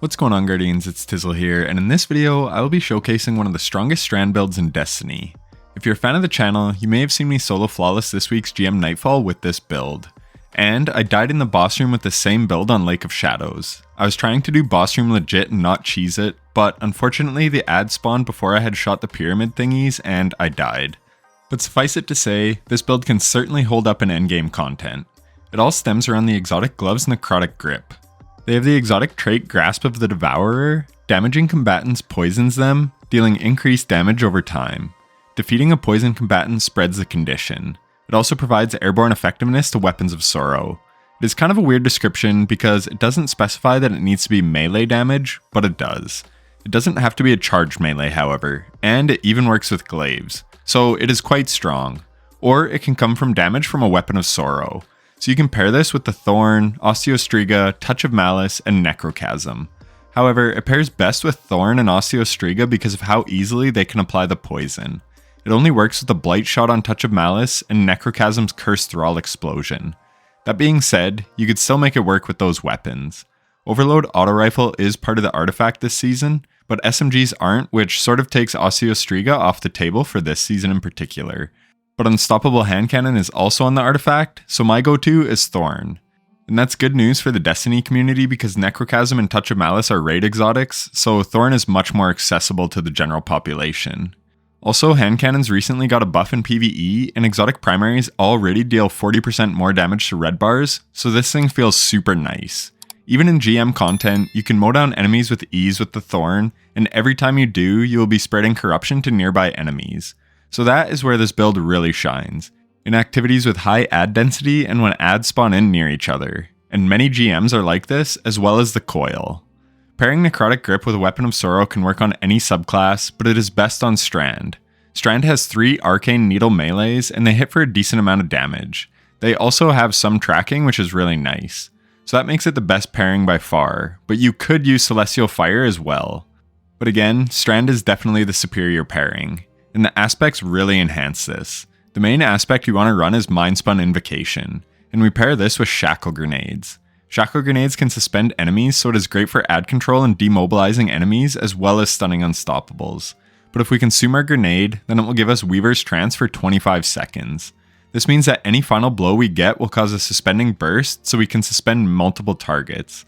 What's going on, Guardians? It's Tizzle here, and in this video, I will be showcasing one of the strongest Strand builds in Destiny. If you're a fan of the channel, you may have seen me solo flawless this week's GM Nightfall with this build. And I died in the boss room with the same build on Lake of Shadows. I was trying to do boss room legit and not cheese it, but unfortunately the ad spawned before I had shot the pyramid thingies and I died. But suffice it to say, this build can certainly hold up in endgame content. It all stems around the exotic gloves Necrotic Grip. They have the exotic trait Grasp of the Devourer. Damaging combatants poisons them, dealing increased damage over time. Defeating a poison combatant spreads the condition. It also provides airborne effectiveness to weapons of sorrow. It is kind of a weird description because it doesn't specify that it needs to be melee damage, but it does. It doesn't have to be a charged melee, however, and it even works with glaives, so it is quite strong. Or it can come from damage from a weapon of sorrow. So you can pair this with the Thorn, Osteostriga, Touch of Malice, and Necrochasm. However, it pairs best with Thorn and Osteostriga because of how easily they can apply the poison. It only works with the Blight Shot on Touch of Malice and Necrochasm's Cursed Thrall Explosion. That being said, you could still make it work with those weapons. Overload Auto Rifle is part of the artifact this season, but SMGs aren't, which sort of takes Osteostriga off the table for this season in particular. But Unstoppable Hand Cannon is also on the artifact, so my go-to is Thorn. And that's good news for the Destiny community because Necrochasm and Touch of Malice are raid exotics, so Thorn is much more accessible to the general population. Also, hand cannons recently got a buff in PvE, and exotic primaries already deal 40% more damage to red bars, so this thing feels super nice. Even in GM content, you can mow down enemies with ease with the Thorn, and every time you do, you will be spreading corruption to nearby enemies. So that is where this build really shines, in activities with high ad density and when ads spawn in near each other. And many GMs are like this, as well as the Coil. Pairing Necrotic Grip with a Weapon of Sorrow can work on any subclass, but it is best on Strand. Strand has 3 Arcane Needle melees, and they hit for a decent amount of damage. They also have some tracking, which is really nice. So that makes it the best pairing by far, but you could use Celestial Fire as well. But again, Strand is definitely the superior pairing, and the aspects really enhance this. The main aspect you want to run is Mindspun Invocation, and we pair this with Shackle Grenades. Shackle Grenades can suspend enemies, so it is great for ad control and demobilizing enemies as well as stunning unstoppables. But if we consume our grenade, then it will give us Weaver's Trance for 25 seconds. This means that any final blow we get will cause a suspending burst, so we can suspend multiple targets.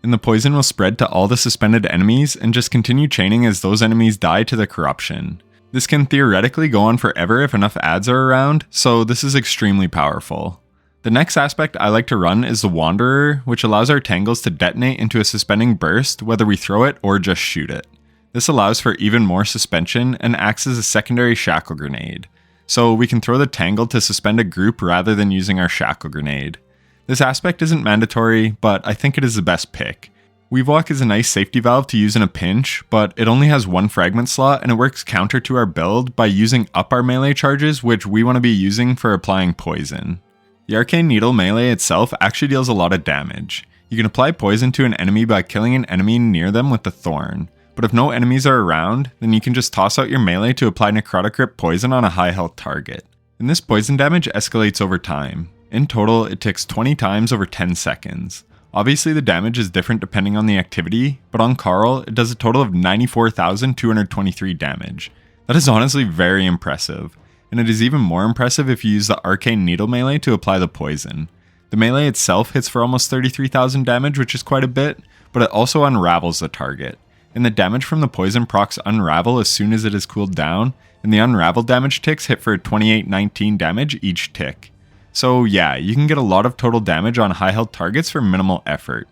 And the poison will spread to all the suspended enemies and just continue chaining as those enemies die to the corruption. This can theoretically go on forever if enough ads are around, so this is extremely powerful. The next aspect I like to run is the Wanderer, which allows our tangles to detonate into a suspending burst whether we throw it or just shoot it. This allows for even more suspension and acts as a secondary shackle grenade, so we can throw the tangle to suspend a group rather than using our shackle grenade. This aspect isn't mandatory, but I think it is the best pick. Weavelock is a nice safety valve to use in a pinch, but it only has 1 fragment slot and it works counter to our build by using up our melee charges, which we want to be using for applying poison. The Arcane Needle melee itself actually deals a lot of damage. You can apply poison to an enemy by killing an enemy near them with the Thorn, but if no enemies are around, then you can just toss out your melee to apply Necrotic Grip poison on a high health target. And this poison damage escalates over time. In total, it ticks 20 times over 10 seconds. Obviously the damage is different depending on the activity, but on Carl, it does a total of 94,223 damage. That is honestly very impressive, and it is even more impressive if you use the Arcane Needle melee to apply the poison. The melee itself hits for almost 33,000 damage, which is quite a bit, but it also unravels the target. And the damage from the poison procs unravel as soon as it is cooled down, and the unravel damage ticks hit for 2819 damage each tick. So yeah, you can get a lot of total damage on high health targets for minimal effort,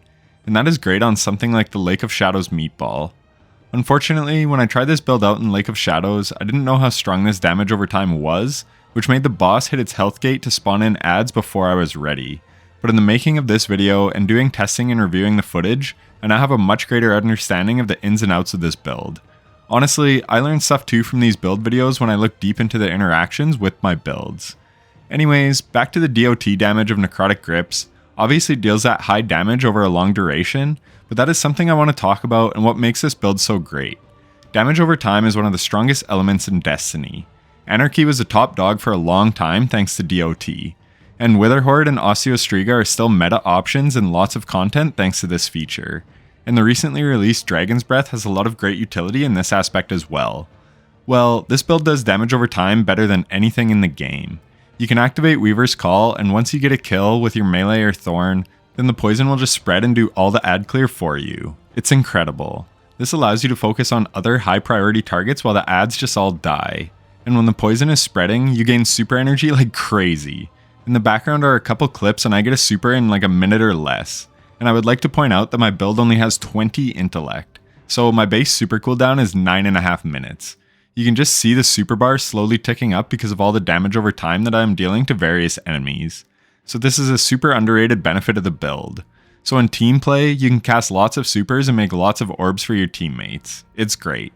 and that is great on something like the Lake of Shadows meatball. Unfortunately, when I tried this build out in Lake of Shadows, I didn't know how strong this damage over time was, which made the boss hit its health gate to spawn in ads before I was ready. But in the making of this video and doing testing and reviewing the footage, I now have a much greater understanding of the ins and outs of this build. Honestly, I learned stuff too from these build videos when I looked deep into the interactions with my builds. Anyways, back to the DOT damage of Necrotic Grips. Obviously it deals that high damage over a long duration, but that is something I want to talk about and what makes this build so great. Damage over time is one of the strongest elements in Destiny. Anarchy was a top dog for a long time thanks to DOT. And Witherhoard and Osteostriga are still meta options in lots of content thanks to this feature. and the recently released Dragon's Breath has a lot of great utility in this aspect as well. Well, this build does damage over time better than anything in the game. You can activate Weaver's Call, and once you get a kill with your melee or thorn, then the poison will just spread and do all the ad clear for you. It's incredible. This allows you to focus on other high priority targets while the ads just all die. And when the poison is spreading, you gain super energy like crazy. In the background are a couple clips and I get a super in like a minute or less. And I would like to point out that my build only has 20 intellect, so my base super cooldown is 9.5 minutes. You can just see the super bar slowly ticking up because of all the damage over time that I am dealing to various enemies. So this is a super underrated benefit of the build. So in team play, you can cast lots of supers and make lots of orbs for your teammates. It's great.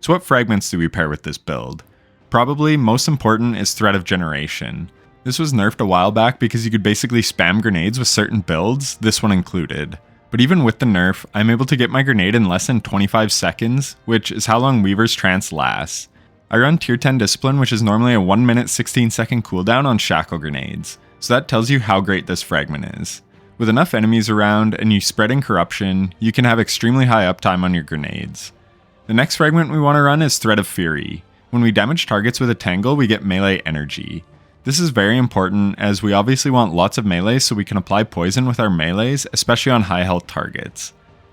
So what fragments do we pair with this build? Probably most important is Threat of Generation. This was nerfed a while back because you could basically spam grenades with certain builds, this one included. But even with the nerf, I'm able to get my grenade in less than 25 seconds, which is how long Weaver's Trance lasts. I run tier 10 discipline, which is normally a 1 minute 16 second cooldown on shackle grenades, so that tells you how great this fragment is. With enough enemies around and you spreading corruption, you can have extremely high uptime on your grenades. The next fragment we want to run is Threat of Fury. When we damage targets with a tangle, we get melee energy. This is very important as we obviously want lots of melees so we can apply poison with our melees, especially on high health targets.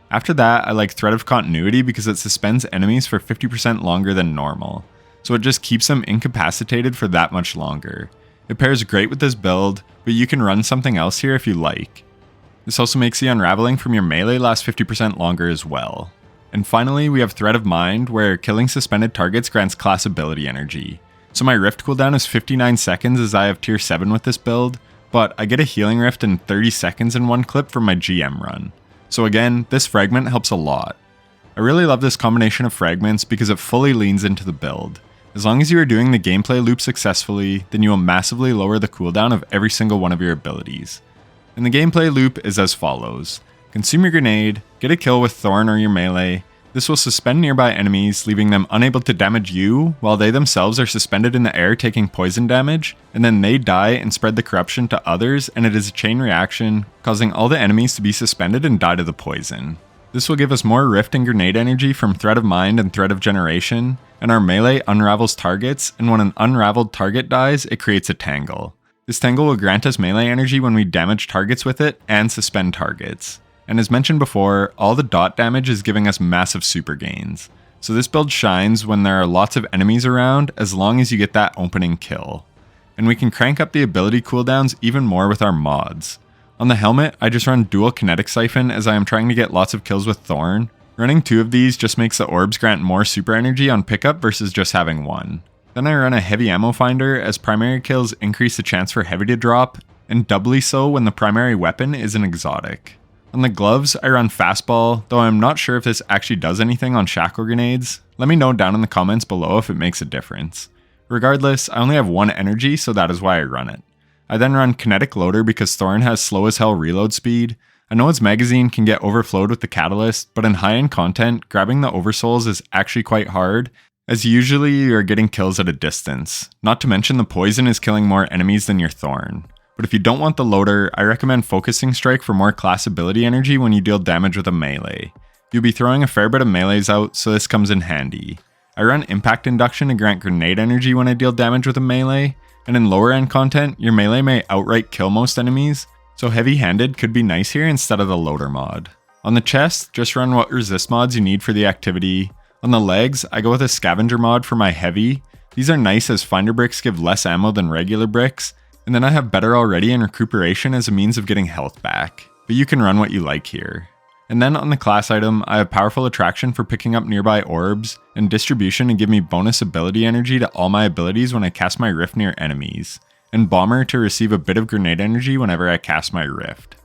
After that, I like Threat of Continuity because it suspends enemies for 50% longer than normal, so it just keeps them incapacitated for that much longer. It pairs great with this build, but you can run something else here if you like. This also makes the unraveling from your melee last 50% longer as well. And finally, we have Threat of Mind, where killing suspended targets grants class ability energy. So my Rift cooldown is 59 seconds as I have tier 7 with this build, but I get a healing Rift in 30 seconds in one clip from my GM run. So again, this fragment helps a lot. I really love this combination of fragments because it fully leans into the build. As long as you are doing the gameplay loop successfully, then you will massively lower the cooldown of every single one of your abilities. And the gameplay loop is as follows. Consume your grenade, get a kill with Thorn or your melee. This will suspend nearby enemies, leaving them unable to damage you, while they themselves are suspended in the air taking poison damage, and then they die and spread the corruption to others, and it is a chain reaction, causing all the enemies to be suspended and die to the poison. This will give us more Rift and Grenade energy from Threat of Mind and Threat of Generation, and our melee unravels targets, and when an unraveled target dies, it creates a Tangle. This Tangle will grant us melee energy when we damage targets with it, and suspend targets. And as mentioned before, all the dot damage is giving us massive super gains. So this build shines when there are lots of enemies around, as long as you get that opening kill. And we can crank up the ability cooldowns even more with our mods. On the helmet, I just run dual kinetic siphon as I am trying to get lots of kills with Thorn. Running 2 of these just makes the orbs grant more super energy on pickup versus just having 1. Then I run a heavy ammo finder as primary kills increase the chance for heavy to drop, and doubly so when the primary weapon is an exotic. On the gloves, I run fastball, though I'm not sure if this actually does anything on shackle grenades. Let me know down in the comments below if it makes a difference. Regardless, I only have 1 energy, so that is why I run it. I then run kinetic loader because Thorn has slow as hell reload speed. I know its magazine can get overflowed with the catalyst, but in high-end content, grabbing the oversouls is actually quite hard, as usually you are getting kills at a distance. Not to mention the poison is killing more enemies than your Thorn. But if you don't want the loader, I recommend Focusing Strike for more class ability energy when you deal damage with a melee. You'll be throwing a fair bit of melees out, so this comes in handy. I run Impact Induction to grant grenade energy when I deal damage with a melee, and in lower end content, your melee may outright kill most enemies, so heavy-handed could be nice here instead of the loader mod. On the chest, just run what resist mods you need for the activity. On the legs, I go with a scavenger mod for my heavy. These are nice as finder bricks give less ammo than regular bricks, and then I have better already in recuperation as a means of getting health back, but you can run what you like here. And then on the class item, I have powerful attraction for picking up nearby orbs, and distribution to give me bonus ability energy to all my abilities when I cast my rift near enemies, and bomber to receive a bit of grenade energy whenever I cast my rift.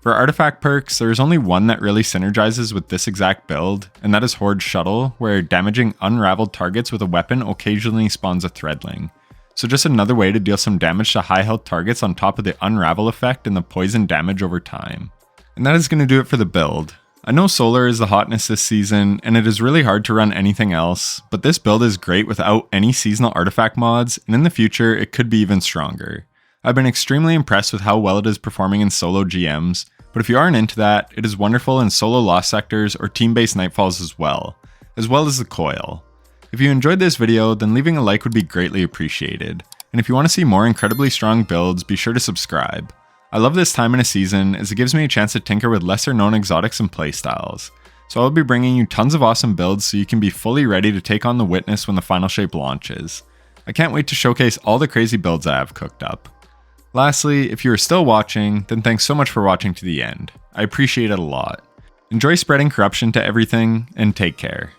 For artifact perks, there is only one that really synergizes with this exact build, and that is Horde Shuttle, where damaging unraveled targets with a weapon occasionally spawns a threadling. So just another way to deal some damage to high health targets on top of the unravel effect and the poison damage over time. And that is going to do it for the build. I know solar is the hotness this season, and it is really hard to run anything else, but this build is great without any seasonal artifact mods, and in the future it could be even stronger. I've been extremely impressed with how well it is performing in solo GMs, but if you aren't into that, it is wonderful in solo Lost Sectors or team-based Nightfalls as well as the Coil. If you enjoyed this video, then leaving a like would be greatly appreciated, and if you want to see more incredibly strong builds, be sure to subscribe. I love this time in a season as it gives me a chance to tinker with lesser known exotics and playstyles, so I'll be bringing you tons of awesome builds so you can be fully ready to take on the Witness when the final shape launches. I can't wait to showcase all the crazy builds I have cooked up. Lastly, if you are still watching, then thanks so much for watching to the end. I appreciate it a lot. Enjoy spreading corruption to everything, and take care.